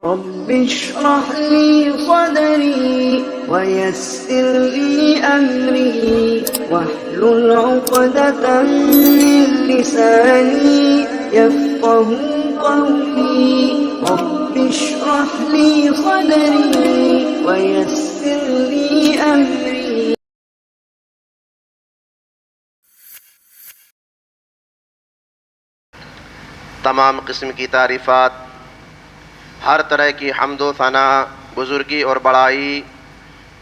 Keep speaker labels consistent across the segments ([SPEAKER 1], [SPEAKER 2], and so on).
[SPEAKER 1] رب اشرح لي صدري ويسر لي أمري واحلل عقدة من لساني يفقه قولي رب اشرح لي صدري ويسر لي أمري.
[SPEAKER 2] تمام قسم کی تعریفات، ہر طرح کی حمد و ثنا، بزرگی اور بڑائی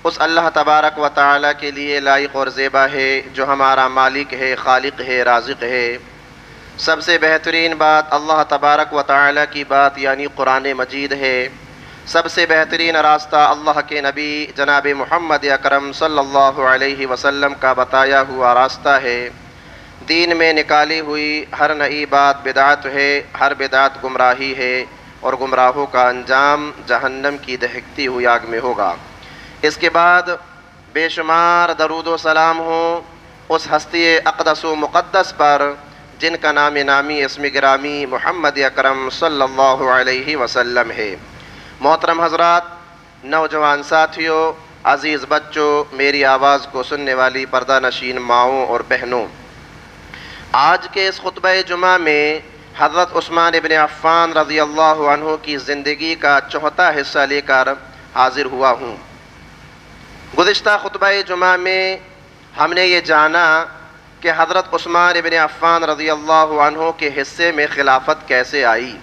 [SPEAKER 2] اس اللہ تبارک و تعالی کے لیے لائق اور زیبا ہے جو ہمارا مالک ہے، خالق ہے، رازق ہے۔ سب سے بہترین بات اللہ تبارک و تعالی کی بات یعنی قرآن مجید ہے۔ سب سے بہترین راستہ اللہ کے نبی جناب محمد اکرم صلی اللہ علیہ وسلم کا بتایا ہوا راستہ ہے۔ دین میں نکالی ہوئی ہر نئی بات بدعت ہے، ہر بدعت گمراہی ہے، اور گمراہوں کا انجام جہنم کی دہکتی ہوئی آگ میں ہوگا۔ اس کے بعد بے شمار درود و سلام ہوں اس ہستی اقدس و مقدس پر جن کا نام نامی اسم گرامی محمد اکرم صلی اللہ علیہ وسلم ہے۔ محترم حضرات، نوجوان ساتھیوں، عزیز بچوں، میری آواز کو سننے والی پردہ نشین ماؤں اور بہنوں، آج کے اس خطبہ جمعہ میں حضرت عثمان ابن عفان رضی اللہ عنہ کی زندگی کا چوتھا حصہ لے کر حاضر ہوا ہوں۔ گزشتہ خطبہ جمعہ میں ہم نے یہ جانا کہ حضرت عثمان ابن عفان رضی اللہ عنہ کے حصے میں خلافت کیسے آئی۔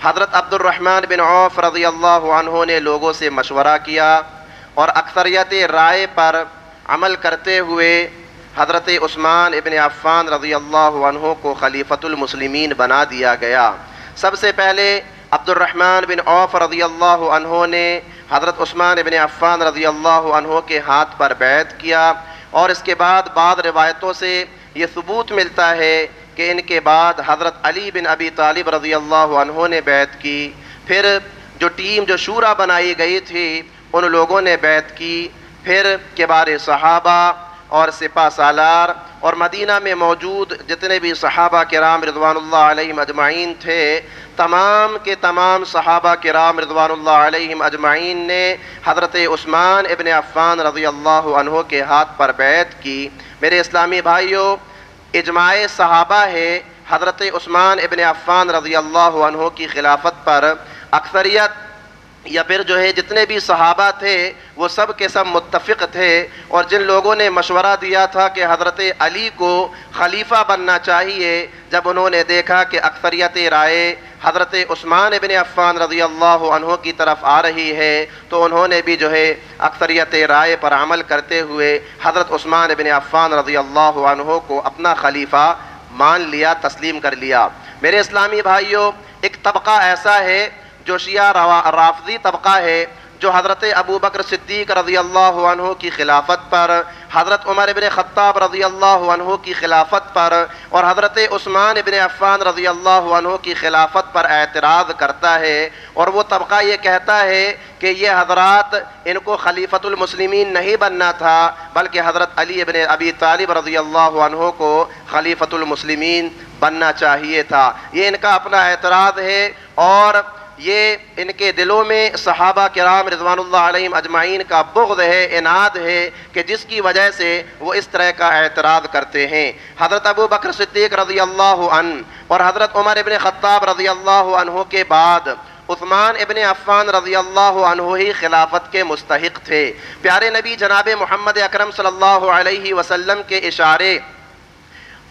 [SPEAKER 2] حضرت عبد الرحمن بن عوف رضی اللہ عنہ نے لوگوں سے مشورہ کیا اور اکثریت رائے پر عمل کرتے ہوئے حضرت عثمان ابن عفان رضی اللہ عنہ کو خلیفۃ المسلمین بنا دیا گیا۔ سب سے پہلے عبد الرحمن بن عوف رضی اللہ عنہ نے حضرت عثمان ابن عفان رضی اللہ عنہ کے ہاتھ پر بیعت کیا، اور اس کے بعد بعض روایتوں سے یہ ثبوت ملتا ہے کہ ان کے بعد حضرت علی بن ابی طالب رضی اللہ عنہ نے بیعت کی۔ پھر جو ٹیم جو شورا بنائی گئی تھی ان لوگوں نے بیعت کی، پھر کبار صحابہ اور سپہ سالار اور مدینہ میں موجود جتنے بھی صحابہ کرام رضوان اللہ علیہم اجمعین تھے، تمام کے تمام صحابہ کرام رضوان اللہ علیہم اجمعین نے حضرت عثمان ابن عفان رضی اللہ عنہ کے ہاتھ پر بیعت کی۔ میرے اسلامی بھائیوں، اجماع صحابہ ہے حضرت عثمان ابن عفان رضی اللہ عنہ کی خلافت پر اکثریت یا پھر جو ہے جتنے بھی صحابہ تھے وہ سب کے سب متفق تھے، اور جن لوگوں نے مشورہ دیا تھا کہ حضرت علی کو خلیفہ بننا چاہیے، جب انہوں نے دیکھا کہ اکثریت رائے حضرت عثمان ابن عفان رضی اللہ عنہ کی طرف آ رہی ہے تو انہوں نے بھی جو ہے اکثریت رائے پر عمل کرتے ہوئے حضرت عثمان ابن عفان رضی اللہ عنہ کو اپنا خلیفہ مان لیا، تسلیم کر لیا۔ میرے اسلامی بھائیوں، ایک طبقہ ایسا ہے جو شیعہ رافضی طبقہ ہے، جو حضرت ابو بکر صدیق رضی اللہ عنہ کی خلافت پر، حضرت عمر ابن خطاب رضی اللہ عنہ کی خلافت پر اور حضرت عثمان ابن عفان رضی اللہ عنہ کی خلافت پر اعتراض کرتا ہے، اور وہ طبقہ یہ کہتا ہے کہ یہ حضرات ان کو خلیفۃ المسلمین نہیں بننا تھا بلکہ حضرت علی ابن ابی طالب رضی اللہ عنہ کو خلیفۃ المسلمین بننا چاہیے تھا۔ یہ ان کا اپنا اعتراض ہے، اور یہ ان کے دلوں میں صحابہ کرام رضوان اللہ علیہم اجمعین کا بغض ہے، عناد ہے، کہ جس کی وجہ سے وہ اس طرح کا اعتراض کرتے ہیں۔ حضرت ابو بکر صدیق رضی اللہ عنہ اور حضرت عمر ابن خطاب رضی اللہ عنہ کے بعد عثمان ابن عفان رضی اللہ عنہ ہی خلافت کے مستحق تھے۔ پیارے نبی جناب محمد اکرم صلی اللہ علیہ وسلم کے اشارے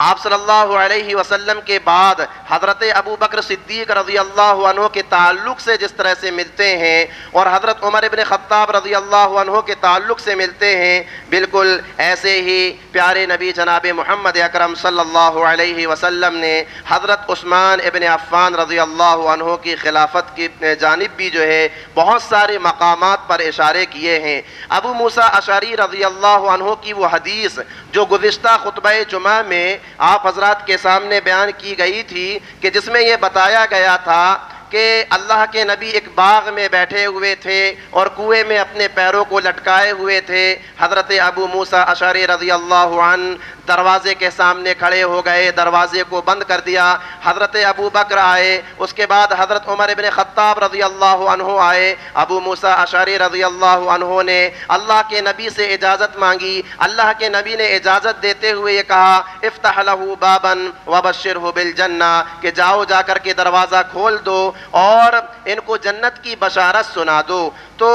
[SPEAKER 2] آپ صلی اللہ علیہ وسلم کے بعد حضرت ابو بکر صدیق رضی اللہ عنہ کے تعلق سے جس طرح سے ملتے ہیں اور حضرت عمر ابن خطاب رضی اللہ عنہ کے تعلق سے ملتے ہیں، بالکل ایسے ہی پیارے نبی جناب محمد اکرم صلی اللہ علیہ وسلم نے حضرت عثمان ابن عفان رضی اللہ عنہ کی خلافت کی جانب بھی جو ہے بہت سارے مقامات پر اشارے کیے ہیں۔ ابو موسیٰ اشعری رضی اللہ عنہ کی وہ حدیث جو گزشتہ خطبہ جمعہ میں آپ حضرات کے سامنے بیان کی گئی تھی، کہ جس میں یہ بتایا گیا تھا کہ اللہ کے نبی ایک باغ میں بیٹھے ہوئے تھے اور کنویں میں اپنے پیروں کو لٹکائے ہوئے تھے۔ حضرت ابو موسیٰ اشعری رضی اللہ عنہ دروازے کے سامنے کھڑے ہو گئے، دروازے کو بند کر دیا۔ حضرت ابو بکر آئے، اس کے بعد حضرت عمر ابن خطاب رضی اللہ عنہ آئے۔ ابو موسیٰ اشعری رضی اللہ عنہ نے اللہ کے نبی سے اجازت مانگی۔ اللہ کے نبی نے اجازت دیتے ہوئے یہ کہا افتح لہ بابا وبشرہ بالجنہ، کہ جاؤ جا کر کے دروازہ کھول دو اور ان کو جنت کی بشارت سنا دو۔ تو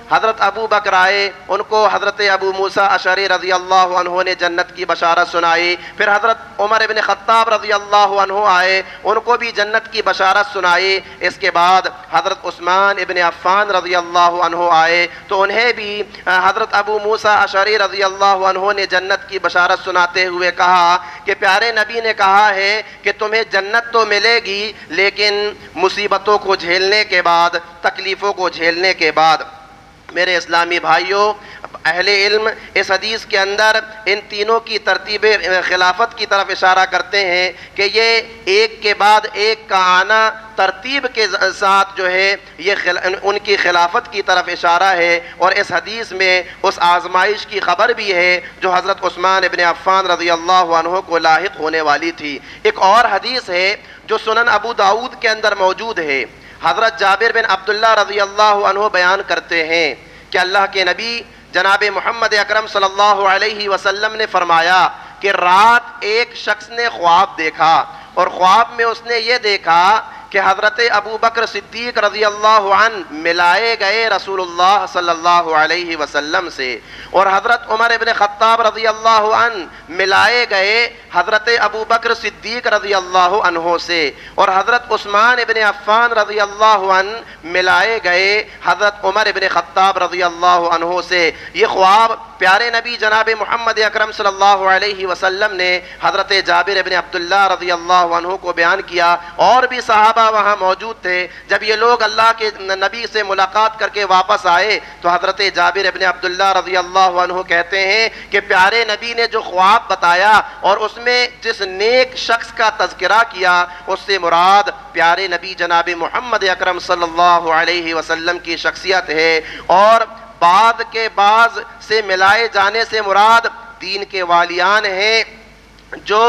[SPEAKER 2] حضرت ابو بکر آئے، ان کو حضرت ابو موسیٰ اشعری رضی اللہ عنہ نے جنت کی بشارت سنائی۔ پھر حضرت عمر ابن خطاب رضی اللہ عنہ آئے، ان کو بھی جنت کی بشارت سنائی۔ اس کے بعد حضرت عثمان ابن عفان رضی اللہ عنہ آئے، تو انہیں بھی حضرت ابو موسیٰ اشعری رضی اللہ عنہ نے جنت کی بشارت سناتے ہوئے کہا کہ پیارے نبی نے کہا ہے کہ تمہیں جنت تو ملے گی لیکن مصیبتوں کو جھیلنے کے بعد، تکلیفوں کو جھیلنے کے بعد۔ میرے اسلامی بھائیوں، اہل علم اس حدیث کے اندر ان تینوں کی ترتیب خلافت کی طرف اشارہ کرتے ہیں کہ یہ ایک کے بعد ایک کا آنا ترتیب کے ساتھ جو ہے یہ ان کی خلافت کی طرف اشارہ ہے، اور اس حدیث میں اس آزمائش کی خبر بھی ہے جو حضرت عثمان ابن عفان رضی اللہ عنہ کو لاحق ہونے والی تھی۔ ایک اور حدیث ہے جو سنن ابو داؤد کے اندر موجود ہے۔ حضرت جابر بن عبداللہ رضی اللہ عنہ بیان کرتے ہیں کہ اللہ کے نبی جناب محمد اکرم صلی اللہ علیہ وسلم نے فرمایا کہ رات ایک شخص نے خواب دیکھا، اور خواب میں اس نے یہ دیکھا کہ حضرت ابو بکر صدیق رضی اللہ عنہ ملائے گئے رسول اللہ صلی اللہ علیہ وسلم سے، اور حضرت عمر ابن خطاب رضی اللہ عنہ ملائے گئے حضرت ابو بکر صدیق رضی اللہ عنہ سے، اور حضرت عثمان ابن عفان رضی اللہ عنہ ملائے گئے حضرت عمر ابن خطاب رضی اللہ عنہ سے۔ یہ خواب پیارے نبی جناب محمد اکرم صلی اللہ علیہ وسلم نے حضرت جابر ابن عبداللہ رضی اللہ عنہ کو بیان کیا، اور بھی صحابہ وہاں موجود تھے۔ جب یہ لوگ اللہ کے نبی سے ملاقات کر کے واپس آئے تو حضرت جابر ابن عبداللہ رضی اللہ عنہ کہتے ہیں کہ پیارے نبی نے جو خواب بتایا اور اس میں جس نیک شخص کا تذکرہ کیا، اس سے مراد پیارے نبی جناب محمد اکرم صلی اللہ علیہ وسلم کی شخصیت ہے، اور بعد کے بعض سے ملائے جانے سے مراد دین کے والیان ہیں جو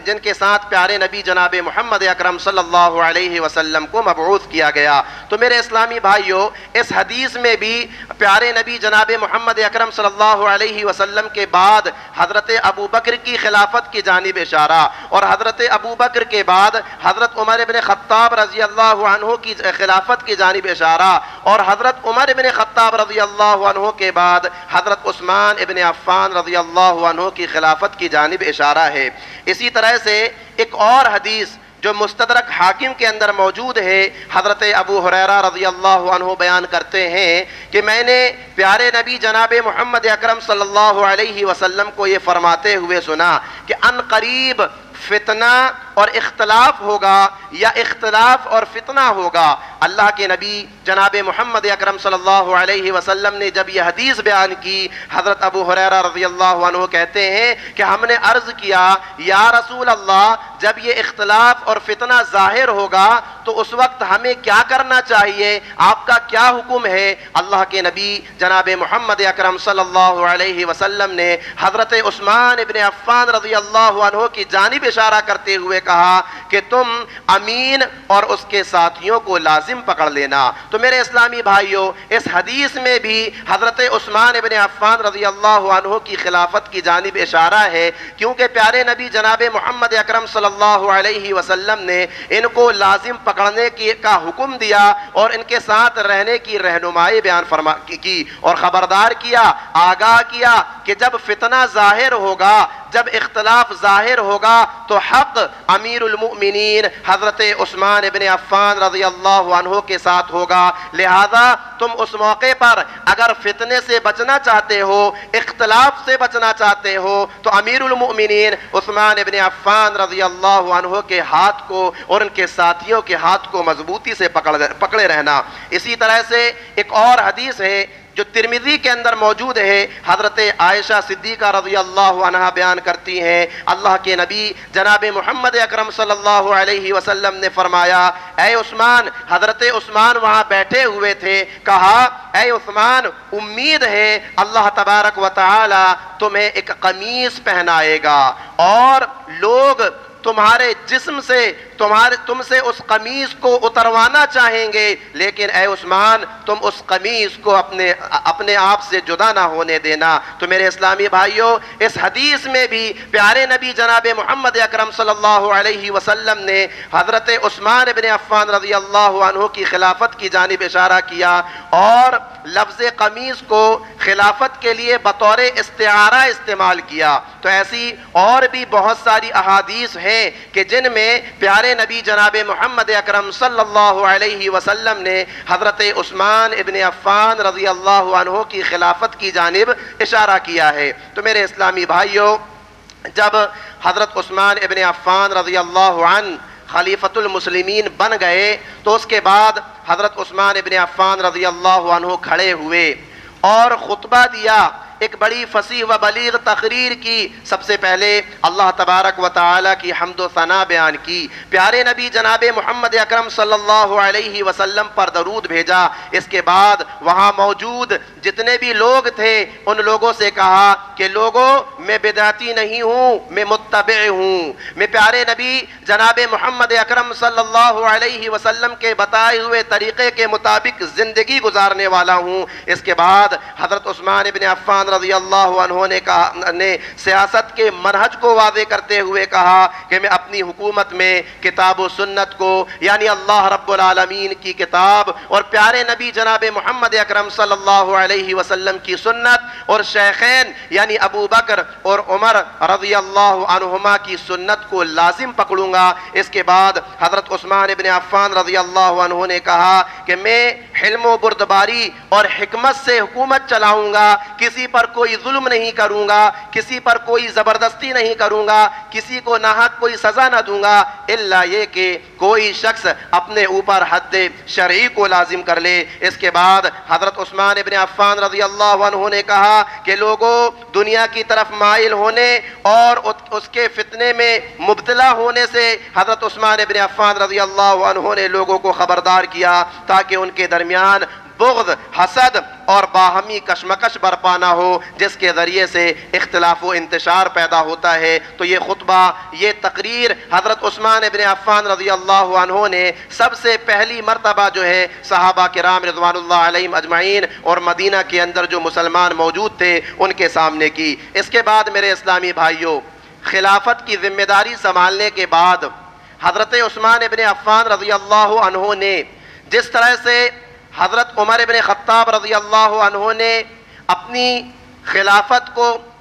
[SPEAKER 2] جن کے ساتھ پیارے نبی جناب محمد اکرم صلی اللہ علیہ وسلم کو مبعوث کیا گیا۔ تو میرے اسلامی بھائیوں، اس حدیث میں بھی پیارے نبی جناب محمد اکرم صلی اللہ علیہ وسلم کے بعد حضرت ابو بکر کی خلافت کی جانب اشارہ، اور حضرت ابو بکر کے بعد حضرت عمر ابن خطاب رضی اللہ عنہ کی خلافت کی جانب اشارہ، اور حضرت عمر ابن خطاب رضی اللہ عنہ کے بعد حضرت عثمان ابن عفان رضی اللہ عنہ کی خلافت کی جانب اشارہ ہے۔ اسی طرح سے ایک اور حدیث جو مستدرک حاکم کے اندر موجود ہے، حضرت ابو ہریرہ رضی اللہ عنہ بیان کرتے ہیں کہ میں نے پیارے نبی جناب محمد اکرم صلی اللہ علیہ وسلم کو یہ فرماتے ہوئے سنا کہ ان قریب فتنہ اور اختلاف ہوگا، یا اختلاف اور فتنہ ہوگا۔ اللہ کے نبی جناب محمد اکرم صلی اللہ علیہ وسلم نے جب یہ حدیث بیان کی، حضرت ابو ہریرہ رضی اللہ عنہ کہتے ہیں کہ ہم نے عرض کیا یا رسول اللہ، جب یہ اختلاف اور فتنہ ظاہر ہوگا تو اس وقت ہمیں کیا کرنا چاہیے، آپ کا کیا حکم ہے؟ اللہ کے نبی جناب محمد اکرم صلی اللہ علیہ وسلم نے حضرت عثمان ابن عفان رضی اللہ عنہ کی جانب اشارہ کرتے ہوئے کہا کہ تم امین اور اس کے ساتھیوں کو لازم پکڑ لینا۔ تو میرے اسلامی بھائیوں، اس حدیث میں بھی حضرت عثمان ابن عفان رضی اللہ عنہ کی خلافت کی جانب اشارہ ہے، کیونکہ پیارے نبی جناب محمد اکرم صلی اللہ علیہ وسلم نے ان کو لازم پکڑنے کا حکم دیا اور ان کے ساتھ رہنے کی رہنمائی بیان کی، اور خبردار کیا، آگاہ کیا کہ جب فتنہ ظاہر ہوگا، جب اختلاف ظاہر ہوگا تو حق امیر المؤمنین حضرت عثمان ابن عفان رضی اللہ عنہ کے ساتھ ہوگا۔ لہذا تم اس موقع پر اگر فتنے سے بچنا چاہتے ہو، اختلاف سے بچنا چاہتے ہو، تو امیر المؤمنین عثمان ابن عفان رضی اللہ عنہ کے ہاتھ کو اور ان کے ساتھیوں کے ہاتھ کو مضبوطی سے پکڑے رہنا۔ اسی طرح سے ایک اور حدیث ہے جو ترمذی کے اندر موجود ہے، حضرت عائشہ صدیقہ رضی اللہ عنہا بیان کرتی ہیں، اللہ کے نبی جناب محمد اکرم صلی اللہ علیہ وسلم نے فرمایا، اے عثمان، حضرت عثمان وہاں بیٹھے ہوئے تھے، کہا اے عثمان، امید ہے اللہ تبارک و تعالی تمہیں ایک قمیص پہنائے گا اور لوگ تمہارے جسم سے تم سے اس قمیص کو اتروانا چاہیں گے، لیکن اے عثمان تم اس قمیص کو اپنے آپ سے جدا نہ ہونے دینا۔ تو میرے اسلامی بھائیوں، اس حدیث میں بھی پیارے نبی جناب محمد اکرم صلی اللہ علیہ وسلم نے حضرت عثمان ابن عفان رضی اللہ عنہ کی خلافت کی جانب اشارہ کیا اور لفظ قمیص کو خلافت کے لیے بطور استعارہ استعمال کیا۔ تو ایسی اور بھی بہت ساری احادیث ہیں کہ جن میں پیارے نبی جناب محمد اکرم صلی اللہ علیہ وسلم نے حضرت عثمان ابن عفان رضی اللہ عنہ کی خلافت کی جانب اشارہ کیا ہے۔ تو میرے اسلامی بھائیوں، جب حضرت عثمان ابن عفان رضی اللہ عنہ خلیفۃ المسلمین بن گئے تو اس کے بعد حضرت عثمان ابن عفان رضی اللہ عنہ کھڑے ہوئے اور خطبہ دیا، ایک بڑی فصیح و بلیغ تقریر کی۔ سب سے پہلے اللہ تبارک و تعالی کی حمد و ثنا بیان کی، پیارے نبی جناب محمد اکرم صلی اللہ علیہ وسلم پر درود بھیجا۔ اس کے بعد وہاں موجود جتنے بھی لوگ تھے ان لوگوں سے کہا کہ لوگوں، میں بدعتی نہیں ہوں، میں متبع ہوں، میں پیارے نبی جناب محمد اکرم صلی اللہ علیہ وسلم کے بتائے ہوئے طریقے کے مطابق زندگی گزارنے والا ہوں۔ اس کے بعد حضرت عثمان ابن عفان رضی اللہ عنہ نے سیاست کے منہج کو واضح کرتے ہوئے کہا کہ میں اپنی حکومت میں کتاب و سنت کو، یعنی اللہ رب العالمین کی کتاب اور پیارے نبی جناب محمد اکرم صلی اللہ علیہ وسلم کی سنت اور شیخین یعنی ابو بکر اور عمر رضی اللہ عنہما کی سنت کو لازم پکڑوں گا۔ اس کے بعد حضرت عثمان ابن عفان رضی اللہ عنہ نے کہا کہ میں حلم و بردباری اور حکمت سے حکومت چلاؤں گا، کسی پر کوئی ظلم نہیں کروں گا، کسی پر کوئی زبردستی نہیں کروں گا، کسی کو ناحق کوئی سزا نہ دوں گا، الا یہ کہ کوئی شخص اپنے اوپر حد شرعی کو لازم کر لے۔ اس کے بعد حضرت عثمان ابن عفان رضی اللہ عنہ نے کہا کہ لوگوں، دنیا کی طرف مائل ہونے اور اس کے فتنے میں مبتلا ہونے سے حضرت عثمان ابن عفان رضی اللہ عنہ نے لوگوں کو خبردار کیا تاکہ ان کے درمیان بغض، حسد اور باہمی کشمکش برپا نہ ہو، جس کے ذریعے سے اختلاف و انتشار پیدا ہوتا ہے۔ تو یہ خطبہ، یہ تقریر حضرت عثمان ابن عفان رضی اللہ عنہ نے سب سے پہلی مرتبہ جو ہے صحابہ کرام رضوان اللہ علیہم اجمعین اور مدینہ کے اندر جو مسلمان موجود تھے ان کے سامنے کی۔ اس کے بعد میرے اسلامی بھائیوں، خلافت کی ذمہ داری سنبھالنے کے بعد حضرت عثمان ابن عفان رضی اللہ عنہ نے جس طرح سے حضرت عمر ابن خطاب رضی اللہ عنہ نے اپنی خلافت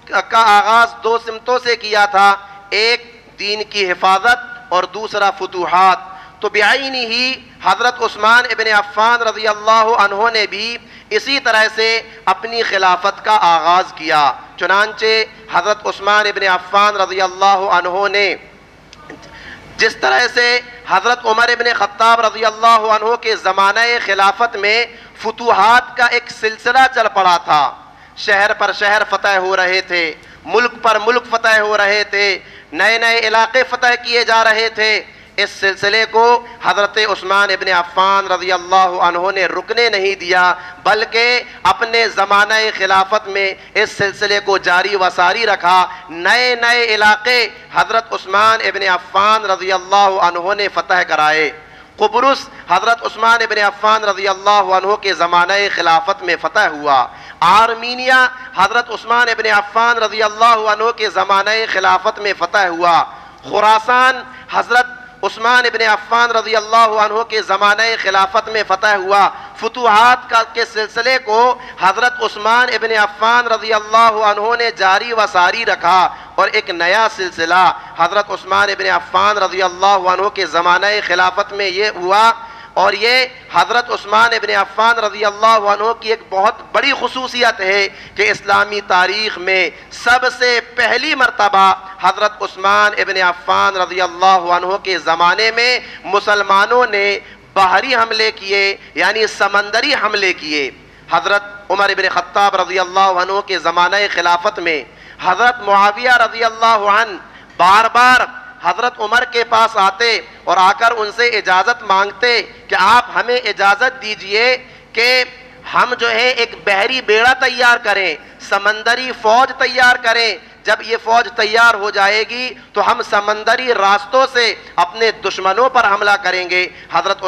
[SPEAKER 2] کا آغاز دو سمتوں سے کیا تھا، ایک دین کی حفاظت اور دوسرا فتوحات، تو بعینی ہی حضرت عثمان ابن عفان رضی اللہ عنہ نے بھی اسی طرح سے اپنی خلافت کا آغاز کیا۔ چنانچہ حضرت عثمان ابن عفان رضی اللہ عنہ نے جس طرح سے حضرت عمر ابن خطاب رضی اللہ عنہ کے زمانہ خلافت میں فتوحات کا ایک سلسلہ چل پڑا تھا، شہر پر شہر فتح ہو رہے تھے، ملک پر ملک فتح ہو رہے تھے، نئے نئے علاقے فتح کیے جا رہے تھے۔ اس سلسلے کو حضرت عثمان ابن عفان رضی اللہ عنہ نے رکنے نہیں دیا، بلکہ اپنے زمانہ خلافت میں اس سلسلے کو جاری و ساری رکھا۔ نئے نئے علاقے حضرت عثمان ابن عفان رضی اللہ عنہ نے فتح کرائے۔ قبرص حضرت عثمان ابن عفان رضی اللہ عنہ کے زمانہ خلافت میں فتح ہوا۔ آرمینیا حضرت عثمان ابن عفان رضی اللہ عنہ کے زمانہ خلافت میں فتح ہوا۔ خراسان حضرت عثمان ابن عفان رضی اللہ عنہ کے زمانہ خلافت میں فتح ہوا۔ فتوحات کے سلسلے کو حضرت عثمان ابن عفان رضی اللہ عنہ نے جاری و ساری رکھا، اور ایک نیا سلسلہ حضرت عثمان ابن عفان رضی اللہ عنہ کے زمانہ خلافت میں یہ ہوا، اور یہ حضرت عثمان ابن عفان رضی اللہ عنہ کی ایک بہت بڑی خصوصیت ہے کہ اسلامی تاریخ میں سب سے پہلی مرتبہ حضرت عثمان ابن عفان رضی اللہ عنہ کے زمانے میں مسلمانوں نے باہری حملے کیے، یعنی سمندری حملے کیے۔ حضرت عمر بن خطاب رضی اللہ عنہ کے زمانہ خلافت میں حضرت معاویہ رضی اللہ عنہ بار بار حضرت عمر کے پاس آتے اور آ کر ان سے اجازت مانگتے کہ آپ ہمیں اجازت دیجئے کہ ہم جو ہے ایک بحری بیڑا تیار کریں، سمندری فوج تیار کریں، جب یہ فوج تیار ہو جائے گی تو ہم سمندری راستوں سے اپنے دشمنوں پر حملہ کریں گے۔ حضرت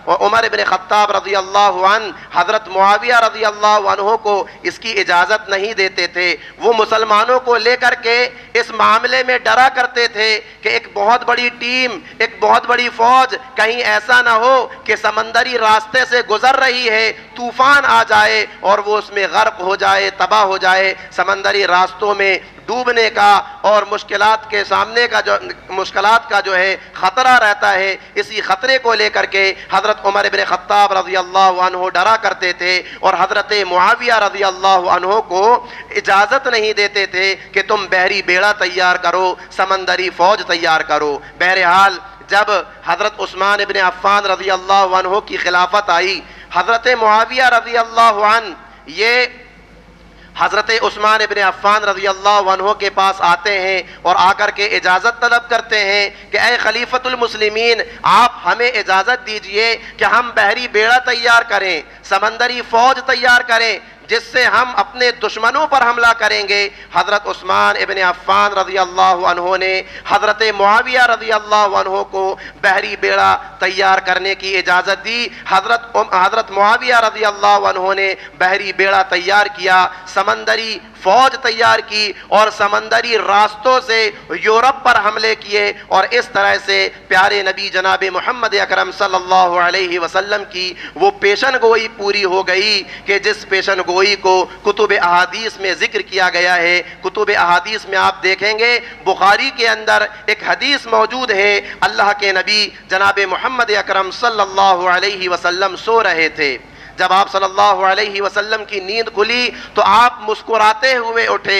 [SPEAKER 2] عمر بن خطاب رضی اللہ عنہ حضرت معاویہ رضی اللہ عنہ کو اس کی اجازت نہیں دیتے تھے۔ وہ مسلمانوں کو لے کر کے اس معاملے میں ڈرا کرتے تھے کہ ایک بہت بڑی ٹیم، ایک بہت بڑی فوج کہیں ایسا نہ ہو کہ سمندری راستے سے گزر رہی ہے، طوفان آ جائے اور وہ اس میں غرق ہو جائے، تباہ ہو جائے، سمندری راستوں میں ڈوبنے کا اور مشکلات کا جو ہے خطرہ رہتا ہے۔ اسی خطرے کو لے کر کے حضرت عمر بن خطاب رضی اللہ عنہ ڈرا کرتے تھے اور حضرت معاویہ رضی اللہ عنہ کو اجازت نہیں دیتے تھے کہ تم بحری بیڑا تیار کرو، سمندری فوج تیار کرو۔ بہرحال جب حضرت عثمان بن عفان رضی اللہ عنہ کی خلافت آئی، حضرت معاویہ رضی اللہ عنہ یہ حضرت عثمان ابن عفان رضی اللہ عنہ کے پاس آتے ہیں اور آ کر کے اجازت طلب کرتے ہیں کہ اے خلیفۃ المسلمین، آپ ہمیں اجازت دیجئے کہ ہم بحری بیڑا تیار کریں، سمندری فوج تیار کریں جس سے ہم اپنے دشمنوں پر حملہ کریں گے۔ حضرت عثمان ابن عفان رضی اللہ عنہ نے حضرت معاویہ رضی اللہ عنہ کو بحری بیڑا تیار کرنے کی اجازت دی۔ حضرت معاویہ رضی اللہ عنہ نے بحری بیڑا تیار کیا، سمندری فوج تیار کی اور سمندری راستوں سے یورپ پر حملے کیے، اور اس طرح سے پیارے نبی جناب محمد اکرم صلی اللہ علیہ وسلم کی وہ پیشن گوئی پوری ہو گئی کہ جس پیشن گوئی کو کتب احادیث میں ذکر کیا گیا ہے۔ کتب احادیث میں آپ دیکھیں گے بخاری کے اندر ایک حدیث موجود ہے، اللہ کے نبی جناب محمد اکرم صلی اللہ علیہ وسلم سو رہے تھے۔ جب آپ صلی اللہ علیہ وسلم کی نیند کھلی تو آپ مسکراتے ہوئے اٹھے۔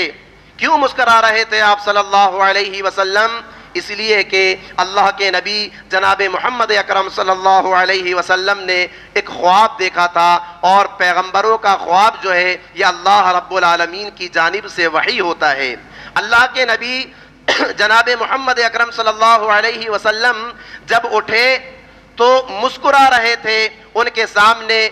[SPEAKER 2] کیوں مسکرا رہے تھے آپ صلی اللہ علیہ وسلم؟ اس لیے کہ اللہ کے نبی جناب محمد اکرم صلی اللہ علیہ وسلم نے ایک خواب دیکھا تھا، اور پیغمبروں کا خواب جو ہے یہ اللہ رب العالمین کی جانب سے وحی ہوتا ہے۔ اللہ کے نبی جناب محمد اکرم صلی اللہ علیہ وسلم جب اٹھے تو مسکرا رہے تھے۔ ان کے سامنے،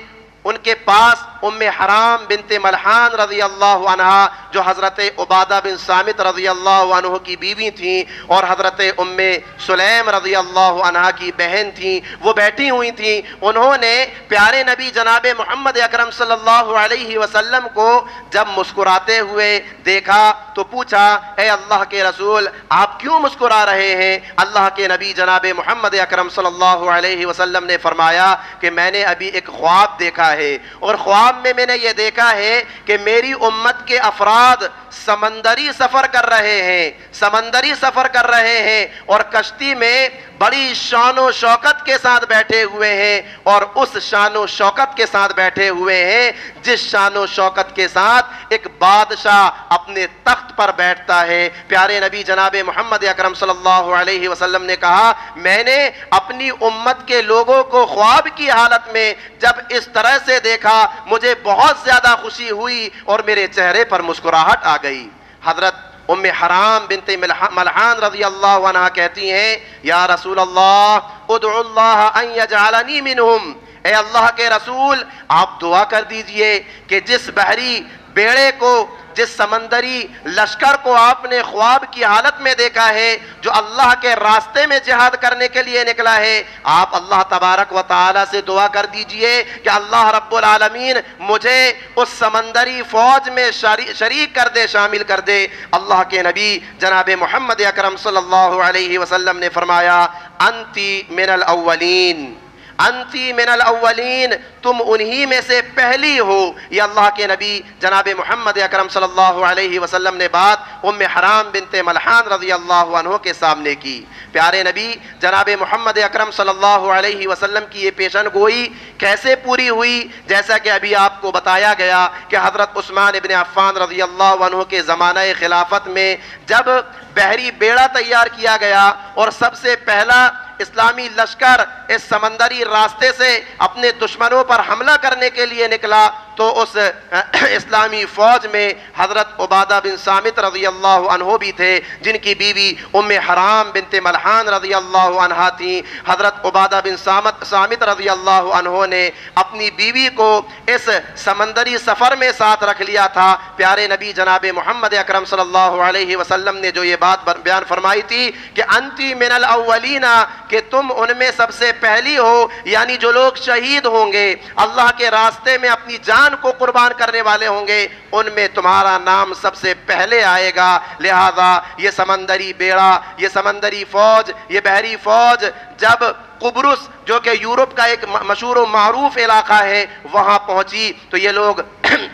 [SPEAKER 2] ان کے پاس ام حرام بنت ملحان رضی اللہ عنہا، جو حضرت عبادہ بن صامت رضی اللہ عنہ کی بیوی تھیں اور حضرت ام سلیم رضی اللہ عنہا کی بہن تھیں، وہ بیٹھی ہوئی تھیں۔ انہوں نے پیارے نبی جناب محمد اکرم صلی اللہ علیہ وسلم کو جب مسکراتے ہوئے دیکھا تو پوچھا، اے اللہ کے رسول، آپ کیوں مسکرا رہے ہیں؟ اللہ کے نبی جناب محمد اکرم صلی اللہ علیہ وسلم نے فرمایا کہ میں نے ابھی ایک خواب دیکھا ہے، اور خواب میں نے یہ دیکھا ہے کہ میری امت کے افراد سمندری سفر کر رہے ہیں اور کشتی میں بڑی شان و شوکت کے ساتھ بیٹھے ہوئے ہیں، اور اس شان و شوکت کے ساتھ بیٹھے ہوئے ہیں جس شان و شوکت کے ساتھ ایک بادشاہ اپنے تخت پر بیٹھتا ہے۔ پیارے نبی جناب محمد اکرم صلی اللہ علیہ وسلم نے کہا، میں نے اپنی امت کے لوگوں کو خواب کی حالت میں جب اس طرح سے دیکھا، مجھے بہت زیادہ خوشی ہوئی اور میرے چہرے پر مسکراہٹ آ گئی۔ حضرت ام حرام بنت ملحان رضی اللہ عنہ کہتی ہیں، یا رسول اللہ ادعو اللہ ان یجعلنی منہم، اے اللہ کے رسول آپ دعا کر دیجئے کہ جس بحری بیڑے کو، جس سمندری لشکر کو آپ نے خواب کی حالت میں دیکھا ہے، جو اللہ کے راستے میں جہاد کرنے کے لیے نکلا ہے، آپ اللہ تبارک و تعالی سے دعا کر دیجئے کہ اللہ رب العالمین مجھے اس سمندری فوج میں شریک کر دے، شامل کر دے۔ اللہ کے نبی جناب محمد اکرم صلی اللہ علیہ وسلم نے فرمایا، انتی من الاولین، انتی من الاولین، تم انہی میں سے پہلی ہو۔ یہ اللہ کے نبی جناب محمد اکرم صلی اللہ علیہ وسلم نے بات ام حرام بنت ملحان رضی اللہ عنہ کے سامنے کی۔ پیارے نبی جناب محمد اکرم صلی اللہ علیہ وسلم کی یہ پیشن گوئی کیسے پوری ہوئی؟ جیسا کہ ابھی آپ کو بتایا گیا کہ حضرت عثمان ابن عفان رضی اللہ عنہ کے زمانہ خلافت میں جب بحری بیڑا تیار کیا گیا اور سب سے پہلا اسلامی لشکر اس سمندری راستے سے اپنے دشمنوں پر حملہ کرنے کے لیے نکلا تو اس اسلامی فوج میں حضرت عبادہ بن صامت رضی اللہ عنہ بھی تھے، جن کی بیوی ام حرام بنت ملحان رضی اللہ عنہا تھیں۔ حضرت عبادہ بن صامت رضی اللہ عنہ نے اپنی بیوی کو اس سمندری سفر میں ساتھ رکھ لیا تھا۔ پیارے نبی جناب محمد اکرم صلی اللہ علیہ وسلم نے جو یہ بات بیان فرمائی تھی کہ انتی من الاولین، کہ تم ان میں سب سے پہلی ہو، یعنی جو لوگ شہید ہوں گے، اللہ کے راستے میں اپنی جان کو قربان کرنے والے ہوں گے، ان میں تمہارا نام سب سے پہلے آئے گا۔ لہذا یہ سمندری بیڑا، یہ سمندری فوج، یہ بحری فوج جب قبرص جو کہ یورپ کا ایک مشہور و معروف علاقہ ہے وہاں پہنچی تو یہ لوگ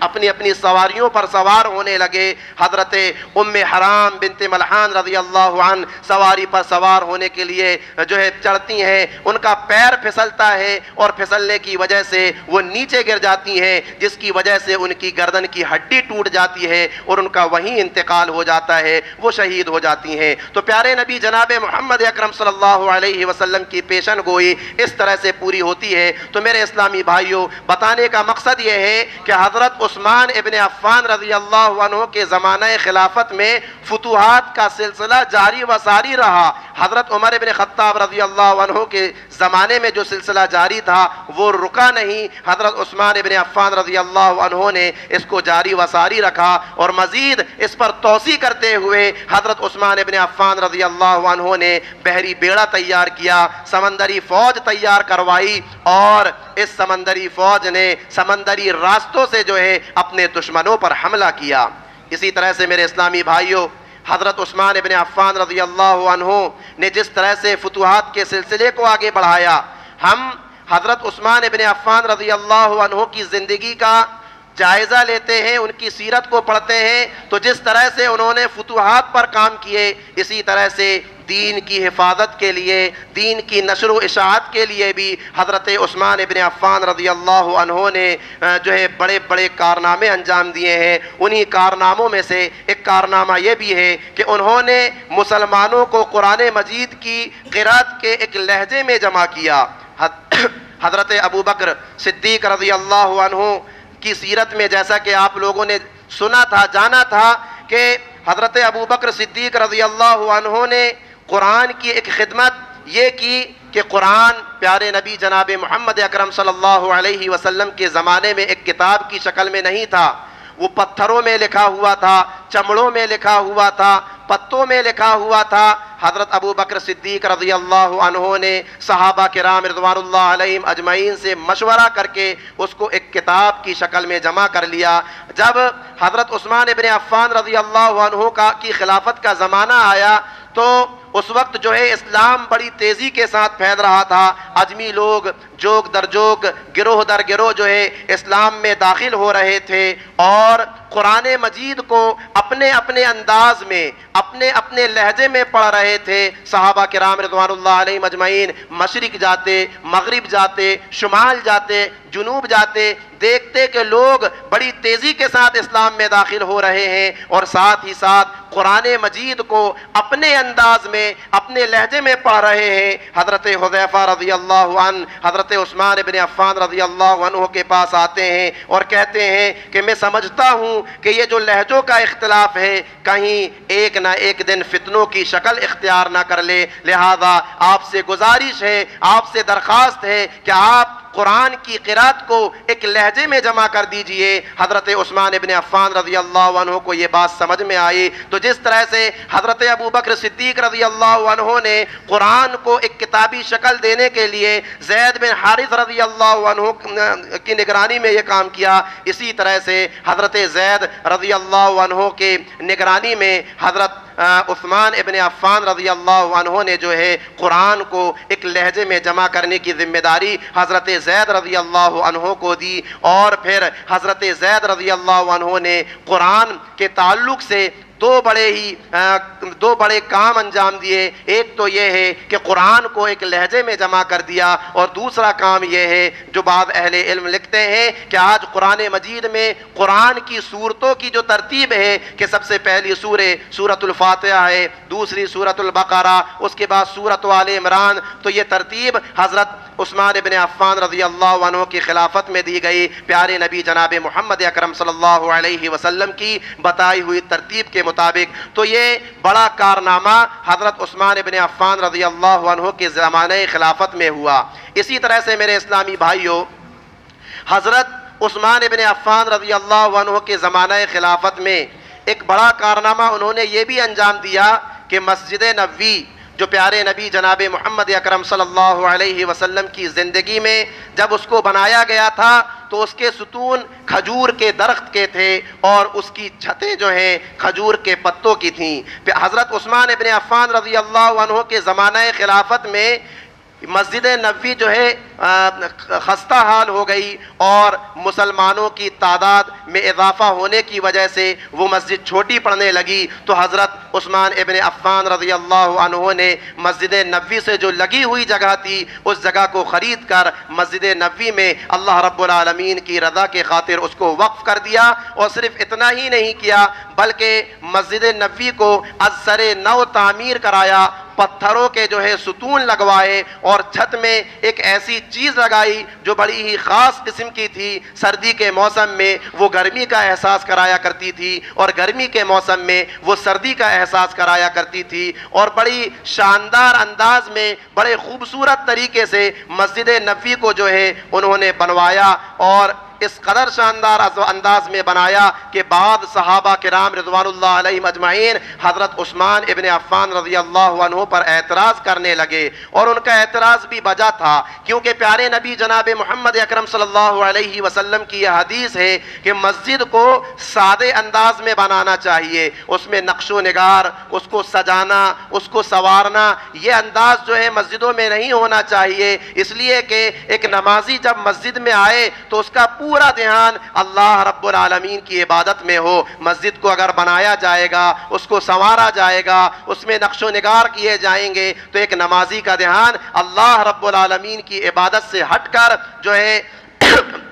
[SPEAKER 2] اپنی اپنی سواریوں پر سوار ہونے لگے۔ حضرت ام حرام بنت ملحان رضی اللہ عنہ سواری پر سوار ہونے کے لیے جو ہے چڑھتی ہیں، ان کا پیر پھسلتا ہے اور پھسلنے کی وجہ سے وہ نیچے گر جاتی ہیں، جس کی وجہ سے ان کی گردن کی ہڈی ٹوٹ جاتی ہے اور ان کا وہیں انتقال ہو جاتا ہے، وہ شہید ہو جاتی ہیں۔ تو پیارے نبی جناب محمد اکرم صلی اللہ علیہ وسلم کی پیشن گوئی اس طرح سے پوری ہوتی ہے۔ تو میرے اسلامی بھائیوں، بتانے کا مقصد یہ ہے کہ حضرت عثمان ابن عفان رضی اللہ عنہ کے زمانہ خلافت میں فتوحات کا سلسلہ جاری و ساری رہا۔ حضرت عمر ابن خطاب رضی اللہ عنہ کے زمانے میں جو سلسلہ جاری تھا وہ رکا نہیں، حضرت عثمان ابن عفان رضی اللہ عنہ نے اس کو جاری و ساری رکھا اور مزید اس پر توسیع کرتے ہوئے حضرت عثمان ابن عفان رضی اللہ عنہ نے بحری بیڑا تیار کیا، سمندری فوج تیار کروائی اور اس سمندری فوج نے سمندری راستوں سے جو ہے اپنے دشمنوں پر حملہ کیا۔ اسی طرح سے میرے اسلامی بھائیوں، حضرت عثمان ابن عفان رضی اللہ عنہ نے جس طرح سے فتوحات کے سلسلے کو آگے بڑھایا، ہم حضرت عثمان ابن عفان رضی اللہ عنہ کی زندگی کا جائزہ لیتے ہیں، ان کی سیرت کو پڑھتے ہیں تو جس طرح سے انہوں نے فتوحات پر کام کیے، اسی طرح سے دین کی حفاظت کے لیے، دین کی نشر و اشاعت کے لیے بھی حضرت عثمان ابن عفان رضی اللہ عنہ نے جو ہے بڑے بڑے کارنامے انجام دیے ہیں۔ انہی کارناموں میں سے ایک کارنامہ یہ بھی ہے کہ انہوں نے مسلمانوں کو قرآن مجید کی قرأت کے ایک لہجے میں جمع کیا۔ حضرت ابو بکر صدیق رضی اللہ عنہ کی سیرت میں جیسا کہ آپ لوگوں نے سنا تھا، جانا تھا کہ حضرت ابو بکر صدیق رضی اللہ عنہ نے قرآن کی ایک خدمت یہ کی کہ قرآن پیارے نبی جناب محمد اکرم صلی اللہ علیہ وسلم کے زمانے میں ایک کتاب کی شکل میں نہیں تھا، وہ پتھروں میں لکھا ہوا تھا، چمڑوں میں لکھا ہوا تھا، پتوں میں لکھا ہوا تھا۔ حضرت ابو بکر صدیق رضی اللہ عنہ نے صحابہ کرام رضوان اللہ علیہم اجمعین سے مشورہ کر کے اس کو ایک کتاب کی شکل میں جمع کر لیا۔ جب حضرت عثمان ابن عفان رضی اللہ عنہ کی خلافت کا زمانہ آیا تو اس وقت جو ہے اسلام بڑی تیزی کے ساتھ پھیل رہا تھا، اجمی لوگ جوگ در جوگ، گروہ در گروہ جو ہے اسلام میں داخل ہو رہے تھے اور قرآن مجید کو اپنے اپنے انداز میں، اپنے اپنے لہجے میں پڑھ رہے تھے۔ صحابہ کرام رضوان اللہ علیہ مجمعین مشرق جاتے، مغرب جاتے، شمال جاتے، جنوب جاتے، دیکھتے کہ لوگ بڑی تیزی کے ساتھ اسلام میں داخل ہو رہے ہیں اور ساتھ ہی ساتھ قرآن مجید کو اپنے انداز میں، اپنے لہجے میں پڑھ رہے ہیں۔ حضرت حذیفہ رضی اللہ عنہ حضرت عثمان ابن عفان رضی اللہ عنہ کے پاس آتے ہیں اور کہتے ہیں کہ میں سمجھتا ہوں کہ یہ جو لہجوں کا اختلاف ہے کہیں ایک نہ ایک دن فتنوں کی شکل اختیار نہ کر لے، لہذا آپ سے گزارش ہے، آپ سے درخواست ہے کہ آپ قرآن کی قرأت کو ایک لہجے میں جمع کر دیجئے۔ حضرت عثمان ابن عفان رضی اللہ عنہ کو یہ بات سمجھ میں آئی تو جس طرح سے حضرت ابو بکر صدیق رضی اللہ عنہ نے قرآن کو ایک کتابی شکل دینے کے لیے زید بن حارث رضی اللہ عنہ کی نگرانی میں یہ کام کیا، اسی طرح سے حضرت زید رضی اللہ عنہ کے نگرانی میں حضرت عثمان ابن عفان رضی اللہ عنہ نے جو ہے قرآن کو ایک لہجے میں جمع کرنے کی ذمہ داری حضرت زید رضی اللہ عنہ کو دی اور پھر حضرت زید رضی اللہ عنہ نے قرآن کے تعلق سے دو بڑے کام انجام دیے. ایک تو یہ ہے کہ قرآن کو ایک لہجے میں جمع کر دیا، اور دوسرا کام یہ ہے جو بعض اہل علم لکھتے ہیں کہ آج قرآن مجید میں قرآن کی سورتوں کی جو ترتیب ہے کہ سب سے پہلی سورۃ الفاتحہ ہے، دوسری سورۃ البقرہ، اس کے بعد سورۃ آل عمران، تو یہ ترتیب حضرت عثمان ابن عفان رضی اللہ عنہ کی خلافت میں دی گئی، پیارے نبی جناب محمد اکرم صلی اللہ علیہ وسلم کی بتائی ہوئی ترتیب کے مطابق. تو یہ بڑا کارنامہ حضرت عثمان ابن عفان رضی اللہ عنہ کے زمانہ خلافت میں ہوا. اسی طرح سے میرے اسلامی بھائیوں، حضرت عثمان ابن عفان رضی اللہ عنہ کے زمانہ خلافت میں ایک بڑا کارنامہ انہوں نے یہ بھی انجام دیا کہ مسجد نبوی جو پیارے نبی جناب محمد اکرم صلی اللہ علیہ وسلم کی زندگی میں جب اس کو بنایا گیا تھا تو اس کے ستون کھجور کے درخت کے تھے اور اس کی چھتیں جو ہیں کھجور کے پتوں کی تھیں. حضرت عثمان ابن عفان رضی اللہ عنہ کے زمانہ خلافت میں مسجد نبوی جو ہے خستہ حال ہو گئی، اور مسلمانوں کی تعداد میں اضافہ ہونے کی وجہ سے وہ مسجد چھوٹی پڑنے لگی. تو حضرت عثمان ابن عفان رضی اللہ عنہ نے مسجد نبوی سے جو لگی ہوئی جگہ تھی اس جگہ کو خرید کر مسجد نبوی میں اللہ رب العالمین کی رضا کے خاطر اس کو وقف کر دیا. اور صرف اتنا ہی نہیں کیا بلکہ مسجد نبوی کو از سر نو تعمیر کرایا، پتھروں کے جو ہے ستون لگوائے، اور چھت میں ایک ایسی چیز لگائی جو بڑی ہی خاص قسم کی تھی. سردی کے موسم میں وہ گرمی کا احساس کرایا کرتی تھی، اور گرمی کے موسم میں وہ سردی کا احساس کرایا کرتی تھی. اور بڑی شاندار انداز میں بڑے خوبصورت طریقے سے مسجد نبوی کو جو ہے انہوں نے بنوایا، اور اس قدر شاندار انداز میں بنایا کہ بعض صحابہ کرام رضوان اللہ علیہم اجمعین حضرت عثمان ابن عفان رضی اللہ عنہ پر اعتراض کرنے لگے. اور ان کا اعتراض بھی بجا تھا، کیونکہ پیارے نبی جناب محمد اکرم صلی اللہ علیہ وسلم کی یہ حدیث ہے کہ مسجد کو سادے انداز میں بنانا چاہیے، اس میں نقش و نگار، اس کو سجانا، اس کو سنوارنا، یہ انداز جو ہے مسجدوں میں نہیں ہونا چاہیے. اس لیے کہ ایک نمازی جب مسجد میں آئے تو اس کا پورا دھیان اللہ رب العالمین کی عبادت میں ہو. مسجد کو اگر بنایا جائے گا، اس کو سنوارا جائے گا، اس میں نقش و نگار کیے جائیں گے، تو ایک نمازی کا دھیان اللہ رب العالمین کی عبادت سے ہٹ کر جو ہے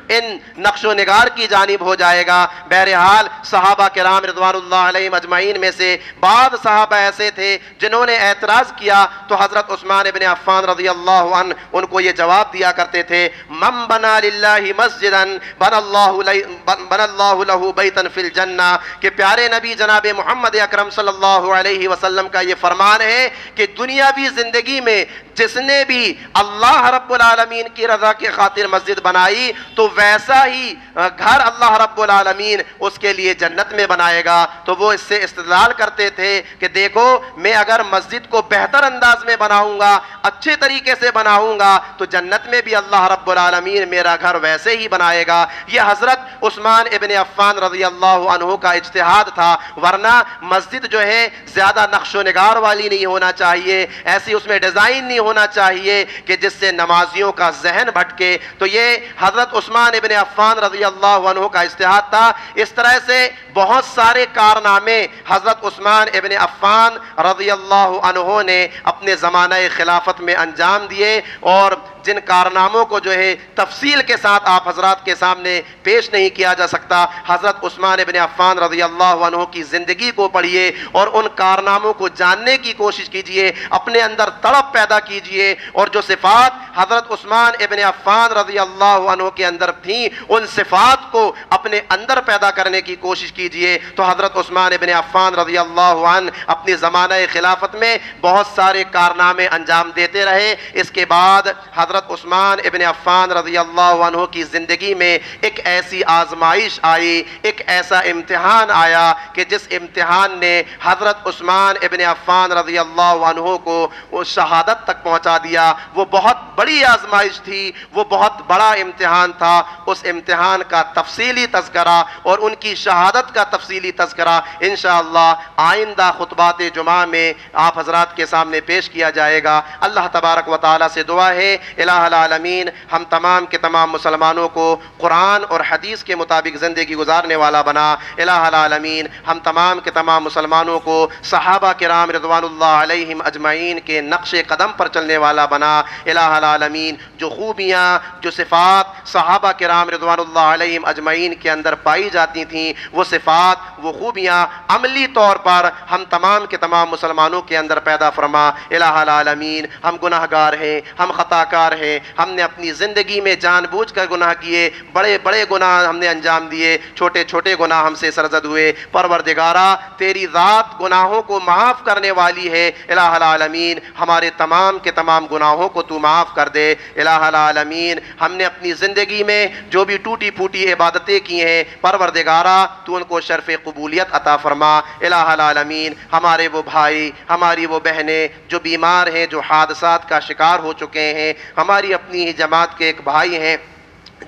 [SPEAKER 2] ان نقش و نگار کی جانب ہو جائے گا. بہرحال صحابہ کرام رضوان اللہ علیہم اجمعین میں سے بعض صحابہ ایسے تھے جنہوں نے اعتراض کیا، تو حضرت عثمان ابن عفان رضی اللہ عنہ ان کو یہ جواب دیا کرتے تھے، من بنا للہ مسجدا بنا اللہ لہ بیتا فی الجنہ، کہ پیارے نبی جناب محمد اکرم صلی اللہ علیہ وسلم کا یہ فرمان ہے کہ دنیاوی زندگی میں جس نے بھی اللہ رب العالمین کی رضا کی خاطر مسجد بنائی تو ویسا ہی گھر اللہ رب العالمین اس کے لیے جنت میں بنائے گا. تو وہ اس سے استدلال کرتے تھے کہ دیکھو میں اگر مسجد کو بہتر انداز میں بناؤں گا، اچھے طریقے سے بناؤں گا، تو جنت میں بھی اللہ رب العالمین میرا گھر ویسے ہی بنائے گا. یہ حضرت عثمان ابن عفان رضی اللہ عنہ کا اجتہاد تھا، ورنہ مسجد جو ہے زیادہ نقش و نگار والی نہیں ہونا چاہیے، ایسی اس میں ڈیزائن نہیں ہونا چاہیے کہ جس سے نمازیوں کا ذہن بھٹکے. تو یہ حضرت عثمان ابن عفان رضی اللہ عنہ کا اجتہاد تھا. اس طرح سے بہت سارے کارنامے حضرت عثمان ابن عفان رضی اللہ عنہ نے اپنے زمانہ خلافت میں انجام دیے، اور جن کارناموں کو جو ہے تفصیل کے ساتھ آپ حضرات کے سامنے پیش نہیں کیا جا سکتا. حضرت عثمان ابن عفان رضی اللہ عنہ کی زندگی کو پڑھیے اور ان کارناموں کو جاننے کی کوشش کیجئے، اپنے اندر تڑپ پیدا کیجئے، اور جو صفات حضرت عثمان ابن عفان رضی اللہ عنہ کے اندر تھیں ان صفات کو اپنے اندر پیدا کرنے کی کوشش کیجئے. تو حضرت عثمان ابن عفان رضی اللہ عنہ اپنی زمانہ خلافت میں بہت سارے کارنامے انجام دیتے رہے. اس کے بعد حضرت عثمان ابن عفان رضی اللہ عنہ کی زندگی میں ایک ایسی آزمائش آئی، ایک ایسا امتحان آیا کہ جس امتحان نے حضرت عثمان ابن عفان رضی اللہ عنہ کو وہ شہادت تک پہنچا دیا. وہ بہت بڑی آزمائش تھی، وہ بہت بڑا امتحان تھا. اس امتحان کا تفصیلی تذکرہ اور ان کی شہادت کا تفصیلی تذکرہ انشاءاللہ آئندہ خطبات جمعہ میں آپ حضرات کے سامنے پیش کیا جائے گا. اللہ تبارک و تعالی سے دعا ہے الہ العالمین ہم تمام کے تمام مسلمانوں کو قرآن اور حدیث کے مطابق زندگی گزارنے والا بنا۔ الہ العالمین ہم تمام کے تمام مسلمانوں کو صحابہ کرام رضوان اللہ علیہم اجمعین کے نقش قدم پر چلنے والا بنا۔ الہ العالمین جو خوبیاں، جو صفات صحابہ کرام رضوان اللہ علیہم اجمعین کے اندر پائی جاتی تھیں، وہ صفات، وہ خوبیاں عملی طور پر ہم تمام کے تمام مسلمانوں کے اندر پیدا فرما۔ الہ العالمین ہم گناہ گار ہیں، ہم خطا کار ہیں، ہم نے اپنی زندگی میں جان بوجھ کر گناہ کیے، بڑے بڑے گناہ ہم نے انجام دیے، چھوٹے چھوٹے گناہ ہم سے سرزد ہوئے۔ پروردگارا تیری ذات گناہوں کو معاف کرنے والی ہے، الہ العالمین ہمارے تمام کے تمام گناہوں کو تو معاف کر دے۔ الہ العالمین ہم نے اپنی زندگی میں جو بھی ٹوٹی پھوٹی عبادتیں کی ہیں، پروردگارا تو ان کو شرف قبولیت عطا فرما۔ الہ العالمین ہمارے وہ بھائی، ہماری وہ بہنیں جو بیمار ہیں، جو حادثات کا شکار ہو چکے ہیں، ہماری اپنی ہی جماعت کے ایک بھائی ہیں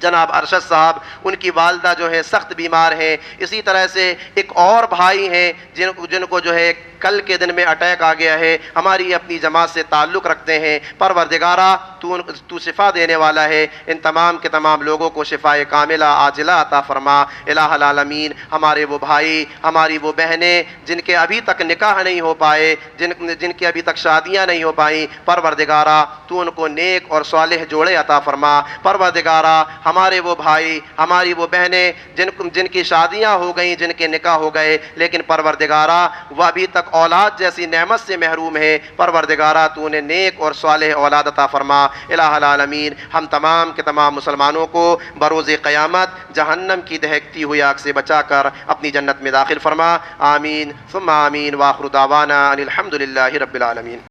[SPEAKER 2] جناب ارشد صاحب، ان کی والدہ جو ہے سخت بیمار ہیں۔ اسی طرح سے ایک اور بھائی ہیں جن کو جو ہے کل کے دن میں اٹیک آ گیا ہے، ہماری اپنی جماعت سے تعلق رکھتے ہیں۔ پروردگارا تو شفا دینے والا ہے، ان تمام کے تمام لوگوں کو شفاء کاملہ عاجلہ عطا فرما۔ الہ العالمین ہمارے وہ بھائی، ہماری وہ بہنیں جن کے ابھی تک نکاح نہیں ہو پائے، جن کے ابھی تک شادیاں نہیں ہو پائیں، پروردگارا تو ان کو نیک اور صالح جوڑے عطا فرما۔ پروردگارا ہمارے وہ بھائی، ہماری وہ بہنیں جن کی شادیاں ہو گئیں، جن کے نکاح ہو گئے، لیکن پروردگارا وہ ابھی تک اولاد جیسی نعمت سے محروم ہے، پروردگارا تو انہیں نیک اور صالح اولاد عطا فرما۔ الہ العالمین ہم تمام کے تمام مسلمانوں کو بروز قیامت جہنم کی دہکتی ہوئی آگ سے بچا کر اپنی جنت میں داخل فرما۔ آمین ثم آمین، وآخر دعوانا ان الحمد للہ رب العالمین۔